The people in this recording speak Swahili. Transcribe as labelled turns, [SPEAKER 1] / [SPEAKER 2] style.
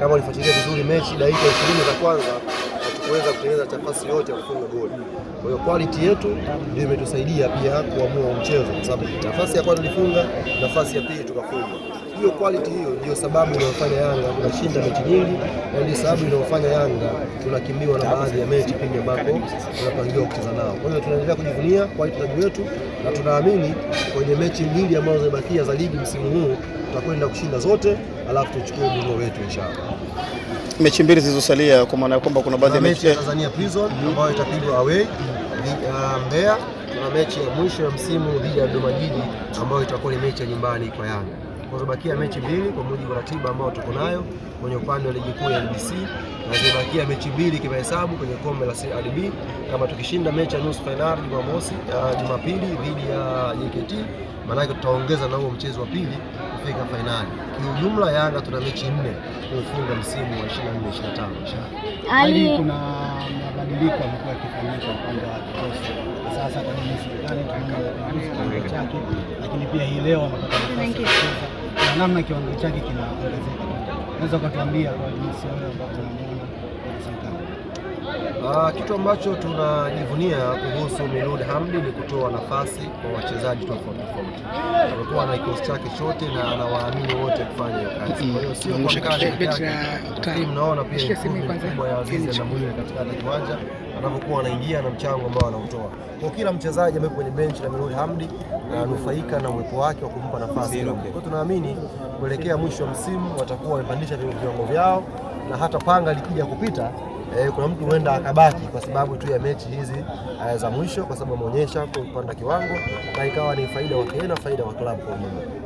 [SPEAKER 1] kama ulifuatilia vizuri mechi, dakika 20 za kwanza hatukuweza kutengeneza nafasi yote ya kufunga goli. Kwa hiyo quality yetu ndio imetusaidia pia kuamua mchezo, kwa sababu nafasi ya kwanza tulifunga, nafasi ya pili tukafunga. Hiyo quality hiyo ndio sababu inayofanya Yanga tunashinda mechi nyingi, na ndio sababu inayofanya Yanga tunakimbiwa na baadhi ya mechi pindi ambapo tunapangiwa kucheza nao. Kwa hiyo tunaendelea kujivunia quality wetu na tunaamini kwenye mechi mbili ambazo zimebakia za ligi msimu huu tutakwenda kushinda zote, alafu tuchukue ubingwa wetu inshallah.
[SPEAKER 2] Mechi mbili zilizosalia, kwa maana ya kwamba kuna baadhi ya mechi
[SPEAKER 1] ya Tanzania Prison ambayo itapigwa away Mbeya, na mechi ya mwisho ya msimu dhidi ya Dodoma Jiji ambayo itakuwa ni mechi ya nyumbani kwa Yanga. Kwa zibakia mechi mbili kwa mujibu wa ratiba ambayo tuko nayo kwenye upande wa ligi kuu ya NBC, na zibakia mechi mbili kimahesabu kwenye kombe la CRDB. Kama tukishinda mechi ya nusu finali Jumapili dhidi ya JKT, maana tutaongeza na huo mchezo wa pili kufika finali. Kiujumla Yanga tuna mechi 4 kufunga msimu wa 24-25.
[SPEAKER 3] Hali kuna mabadiliko yamekuwa yakifanyika upande wa kikosi. Sasa kwa nini serikali tunaona chake, lakini pia hii leo anapata nafasi na namna kiwango chake kinaongezeka. Unaweza kutuambia kwa jinsi wewe ambapo unaona serikali?
[SPEAKER 1] Kitu ambacho tunajivunia kuhusu Milud Hamdi ni kutoa nafasi kwa wachezaji tofauti tofauti. Amekuwa na kikosi chake chote na anawaamini wote kufanya hiyo kazi. Kwa hiyo sio kwa kazi yake. Mnaona pia kubwa ya Azizi na Mwinyi katika kiwanja anapokuwa anaingia na mchango ambao anautoa. Kwa kila mchezaji ambaye kwenye bench la Milud Hamdi anufaika na uwepo wake wa kumpa nafasi. Kwa hiyo tunaamini kuelekea mwisho wa msimu watakuwa wamepandisha viwango vyao, na hata panga likija kupita kuna mtu huenda akabaki kwa sababu tu ya mechi hizi za mwisho, kwa sababu ameonyesha kupanda kiwango na ikawa ni faida wake na faida wa klabu kwa ujumla.